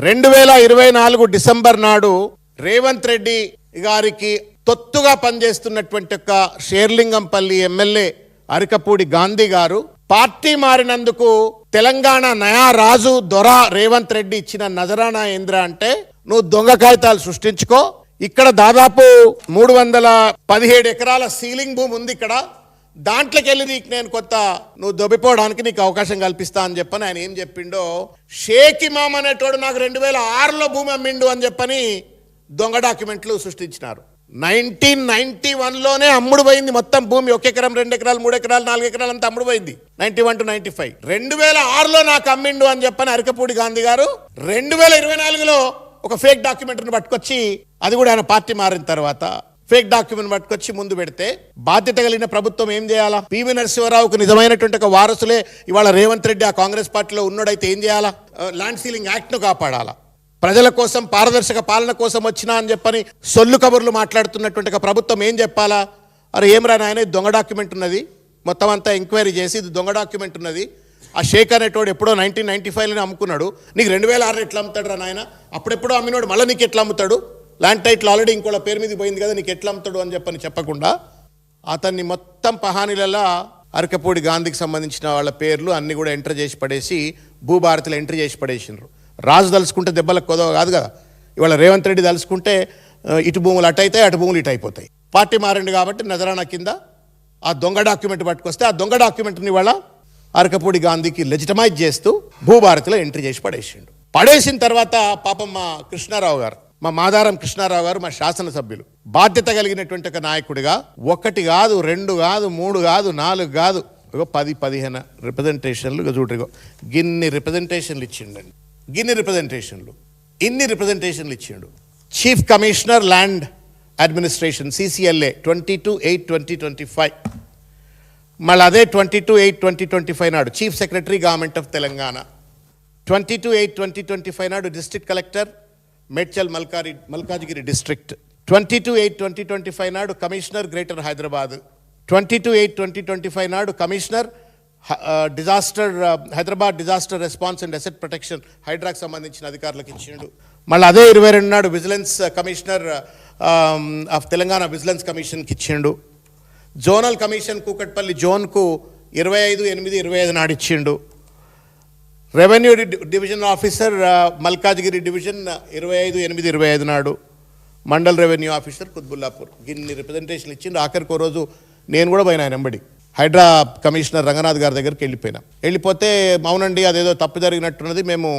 2024 December నాడు రేవంత్ రెడ్డి గారికి తొత్తుగా పనిచేస్తున్నటువంటి ఒక షేర్లింగంపల్లి ఎమ్మెల్యే అరికపూడి గాంధీ గారు పార్టీ మారినందుకు తెలంగాణ నయా రాజు దొర రేవంత్ రెడ్డి ఇచ్చిన నజరానా ఏంద్ర అంటే, నువ్వు దొంగ కాగితాలు సృష్టించుకో, ఇక్కడ దాదాపు 317 ఎకరాల సీలింగ్ భూమి ఉంది, ఇక్కడ దాంట్లోకి వెళ్ళి నీకు నేను కొత్త నువ్వు దొబ్బిపోవడానికి నీకు అవకాశం కల్పిస్తా అని చెప్పని ఆయన ఏం చెప్పిండో, షేక్ ఇమామ్ అనేటోడు నాకు 2006లో భూమి అమ్మిండు అని చెప్పని దొంగ డాక్యుమెంట్లు సృష్టించినారు. 1991లోనే అమ్ముడు పోయింది మొత్తం భూమి, 1 ఎకరం 2 ఎకరాలు 3 ఎకరాలు 4 ఎకరాలు అంతా అమ్ముడు పోయింది 91 to 95. 2006లో నాకు అమ్మిండు అని చెప్పని అరికపూడి గాంధీ గారు 2024లో ఒక ఫేక్ డాక్యుమెంట్ని పట్టుకొచ్చి, అది కూడా ఆయన పార్టీ మారిన తర్వాత ఫేక్ డాక్యుమెంట్ పట్టుకొచ్చి ముందు పెడితే, బాధ్యత కలిగిన ప్రభుత్వం ఏం చేయాలా? పివి నరసింహారావుకు నిజమైనటువంటి ఒక వారసులే ఇవాళ రేవంత్ రెడ్డి ఆ కాంగ్రెస్ పార్టీలో ఉన్నాడైతే ఏం చేయాలా? ల్యాండ్ సీలింగ్ యాక్ట్ను కాపాడాలా? ప్రజల కోసం పారదర్శక పాలన కోసం వచ్చినా అని చెప్పని సొల్లు కబుర్లు మాట్లాడుతున్నటువంటి ప్రభుత్వం ఏం చెప్పాలా? అరే ఏమరా నాయన, దొంగ డాక్యుమెంట్ ఉన్నది, మొత్తం అంతా ఎంక్వైరీ చేసి ఇది దొంగ డాక్యుమెంట్ ఉన్నది, ఆ షేక్ అనేటోడు ఎప్పుడో 1995లోనే అమ్ముకున్నాడు, నీకు 2006 ఎట్లా అమ్ముతాడు రా నాయన, అప్పుడెప్పుడో అమ్మినోడు మళ్ళీ నీకు ఎట్లా అమ్ముతాడు, ల్యాండ్ టైటిల్ ఆల్రెడీ ఇంకోళ్ళ పేరు మీద పోయింది కదా, నీకు ఎట్లా అమ్ముతాడు అని చెప్పని చెప్పకుండా అతన్ని మొత్తం పహానీలలో అరకపూడి గాంధీకి సంబంధించిన వాళ్ళ పేర్లు అన్నీ కూడా ఎంటర్ చేసి పడేసి భూభారతిలో ఎంట్రీ చేసి పడేసినారు. రాజు తలుచుకుంటే దెబ్బలకు కొదవ కాదు కదా, ఇవాళ రేవంత్ రెడ్డి తలుచుకుంటే ఇటు భూములు అటు అవుతాయి, అటు భూములు ఇటు అయిపోతాయి. పార్టీ మారిండు కాబట్టి నజరానా కింద ఆ దొంగ డాక్యుమెంట్ పట్టుకొస్తే ఆ దొంగ డాక్యుమెంట్ని ఇవాళ అరకపూడి గాంధీకి లెజిటమైజ్ చేస్తూ భూభారతిలో ఎంట్రీ చేసి పడేసిండు. పడేసిన తర్వాత పాపం మా కృష్ణారావు గారు, మా మాదారం కృష్ణారావు గారు, మా శాసనసభ్యులు, బాధ్యత కలిగినటువంటి ఒక నాయకుడిగా 1 కాదు 2 కాదు 3 కాదు 4 కాదు 10-15 రిప్రజెంటేషన్లు చూడరిగో గిన్ని రిప్రజెంటేషన్లు ఇచ్చిండండి, గిన్ని రిప్రజెంటేషన్లు, ఇన్ని రిప్రజెంటేషన్లు ఇచ్చిండు. Chief commissioner land administration CCLA 22/8/2025, మళ్ళీ అదే 22/8/2025 నాడు chief secretary government of Telangana, 22/8/2025 నాడు district collector Medchal Malkajgiri district, 22/8/2025 నాడు కమిషనర్ గ్రేటర్ హైదరాబాద్, 22/8/2025 నాడు commissioner Hyderabad disaster response and asset protection హైడ్రాకి సంబంధించిన అధికారులకు ఇచ్చిండు. మళ్ళీ అదే 22 నాడు vigilance commissioner of Telangana vigilance కమిషన్కి ఇచ్చిండు. జోనల్ కమిషన్ కూకట్పల్లి జోన్కు 25/8/25 నాడు ఇచ్చిండు. Revenue division officer Malkajgiri division 25/8/25 నాడు, మండల్ రెవెన్యూ ఆఫీసర్ కుత్బుల్లాపూర్, గిన్ని రిప్రజెంటేషన్లు ఇచ్చిండు. ఆఖరికి రోజు నేను కూడా పోయినా వెంబడి హైడ్రా కమిషనర్ రంగనాథ్ గారి దగ్గరికి వెళ్ళిపోతే మౌనండి అదేదో తప్పు జరిగినట్టున్నది, మేము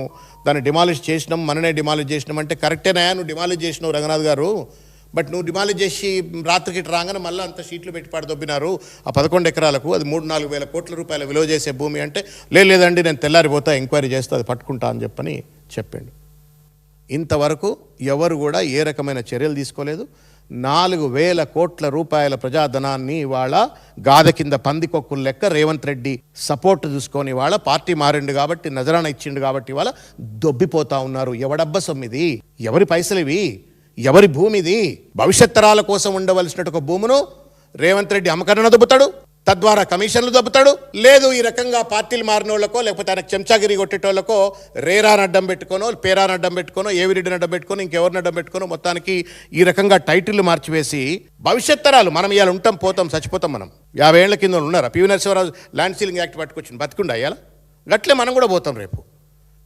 దాన్ని డిమాలిష్ చేసినాం, మననే డిమాలిష్ చేసినాం అంటే, కరెక్టేనా నువ్వు డిమాలిష్ చేసినావు రంగనాథ్ గారు, బట్ నువ్వు డిమాలిష్ చేసి రాత్రికి రాగానే మళ్ళీ అంత షీట్లు పెట్టి పడదొబ్బినారు ఆ 11 ఎకరాలకు, అది 3-4 వేల కోట్ల రూపాయల విలువ చేసే భూమి అంటే, లేదండి నేను తెల్లారిపోతా ఎంక్వైరీ చేస్తా అది పట్టుకుంటా అని చెప్పని చెప్పిండు. ఇంతవరకు ఎవరు కూడా ఏ రకమైన చర్యలు తీసుకోలేదు. 4,000 కోట్ల రూపాయల ప్రజాధనాన్ని ఇవాళ గాథ కింద పందికొక్కులు లెక్క రేవంత్ రెడ్డి సపోర్ట్ చూసుకొని ఇవాళ పార్టీ మారిండు కాబట్టి, నజరాన ఇచ్చిండు కాబట్టి ఇవాళ దొబ్బిపోతా ఉన్నారు. ఎవడబ్బ సొమ్మిది, ఎవరి పైసలు ఇవి, ఎవరి భూమి ఇది? భవిష్యత్ తరాల కోసం ఉండవలసిన ఒక భూమును రేవంత్ రెడ్డి అమ్మకరణ దొబ్బుతాడు, తద్వారా కమిషన్లు దొబ్బుతాడు. లేదు ఈ రకంగా పార్టీలు మారిన వాళ్ళకో లేకపోతే ఆయనకు చెంచాగిరి కొట్టేటోళ్ళకో రేరాని అడ్డం పెట్టుకోనో, పేరాని అడ్డం పెట్టుకోనో, ఏవిరెడ్డిని అడ్డం పెట్టుకోనో, ఇంకెవరిని అడ్డం పెట్టుకోనో మొత్తానికి ఈ రకంగా టైటిల్ మార్చివేసి భవిష్యత్ తరాలు, మనం ఇవాళ ఉంటాం పోతాం చచ్చిపోతాం, మనం 50 ఏళ్ల కింద ఉన్నారా? PV Narasimha Rao land ceiling act పట్టుకొచ్చింది, బతికుండా అయ్యాల గట్లే మనం కూడా పోతాం రేపు.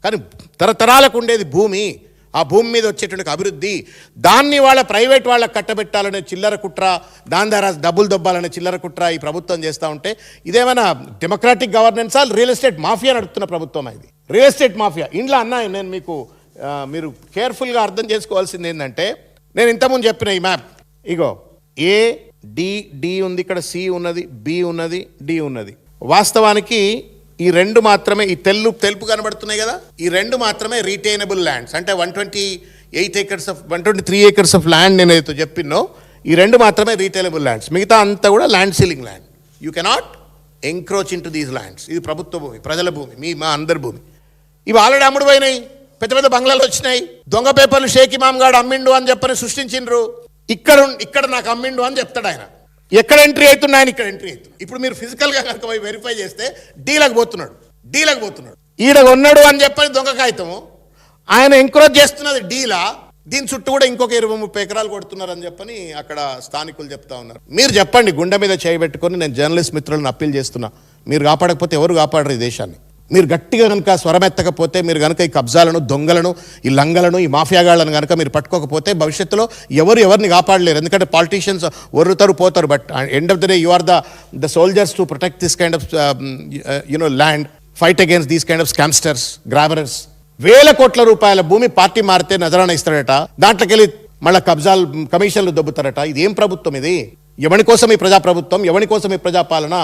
కానీ తరతరాలకు ఉండేది భూమి, ఆ భూమి మీద వచ్చేటువంటి అభివృద్ధి, దాన్ని వాళ్ళ ప్రైవేట్ వాళ్ళకి కట్టబెట్టాలనే చిల్లర కుట్ర, దాని ద్వారా డబ్బులు దొబ్బాలనే చిల్లర కుట్ర ఈ ప్రభుత్వం చేస్తూ ఉంటే, ఇదేమైనా డెమోక్రాటిక్ గవర్నెన్సా? రియల్ ఎస్టేట్ మాఫియా నడుపుతున్న ప్రభుత్వం ఇది, రియల్ ఎస్టేట్ మాఫియా. ఇంట్లో అన్నా నేను మీకు మీరు కేర్ఫుల్గా అర్థం చేసుకోవాల్సింది ఏంటంటే, నేను ఇంతకుముందు చెప్పిన ఈ మ్యాప్ ఇగో D ఉంది, ఇక్కడ C ఉన్నది, B ఉన్నది, D ఉన్నది. వాస్తవానికి ఈ 2 మాత్రమే, ఈ తెలుపు కనబడుతున్నాయి కదా, ఈ 2 మాత్రమే రీటైనబుల్ ల్యాండ్స్. అంటే 123 ఏకర్స్ ఆఫ్ ల్యాండ్ నేనైతే చెప్పినో ఈ 2 మాత్రమే రీటైనబుల్ ల్యాండ్స్, మిగతా అంతా కూడా land ceiling land. You cannot encroach in to these lands. ఇది ప్రభుత్వ భూమి, ప్రజల భూమి, మా అందరి భూమి. ఇవి ఆల్రెడీ అమ్ముడు పోయినాయి, పెద్ద పెద్ద బంగ్లాలు వచ్చినాయి, దొంగ పేపర్లు షేక్ ఇమామ్ గాడు అమ్మిండు అని చెప్పని సృష్టించిండ్రు. ఇక్కడ నాకు అమ్మిండు అని చెప్తాడు ఆయన, ఎక్కడ ఎంట్రీ అవుతున్నా ఆయన ఇక్కడ ఎంట్రీ అవుతుంది. ఇప్పుడు మీరు ఫిజికల్గా కనుక పోయి వెరిఫై చేస్తే డీలకు పోతున్నాడు. ఈడ ఉన్నాడు అని చెప్పని దొంగ కాగితము, ఆయన ఎంకరేజ్ చేస్తున్నది డీలా, దీని చుట్టూ కూడా ఇంకొక 20-30 ఎకరాలు కొడుతున్నారని చెప్పని అక్కడ స్థానికులు చెప్తా ఉన్నారు. మీరు చెప్పండి, గుండె మీద చేయబెట్టుకొని నేను జర్నలిస్ట్ మిత్రులను అప్పీల్ చేస్తున్నా, మీరు కాపాడకపోతే ఎవరు కాపాడరు ఈ దేశాన్ని. మీరు గట్టిగా కనుక స్వరమెత్తకపోతే, మీరు కనుక ఈ కబ్జాలను, దొంగలను, ఈ లంగలను, ఈ మాఫియాగాళ్ళను కనుక మీరు పట్టుకోకపోతే భవిష్యత్తులో ఎవరిని కాపాడలేరు. ఎందుకంటే పాలిటీషియన్స్ ఒర్రుతారు పోతారు, but end of the day you are the soldiers to protect this kind of land, fight against these kind of scamsters, grabbers. 1,000 కోట్ల రూపాయల భూమి పార్టీ మారితే నజరాన ఇస్తాడట, దాంట్లోకి వెళ్ళి మళ్ళీ కబ్జాలు, కమిషన్లు దొబ్బుతారట. ఇది ఏం ప్రభుత్వం ఇది? ఎవరి కోసం ఈ ప్రజాప్రభుత్వం? ఎవరి కోసం ఈ ప్రజాపాలన?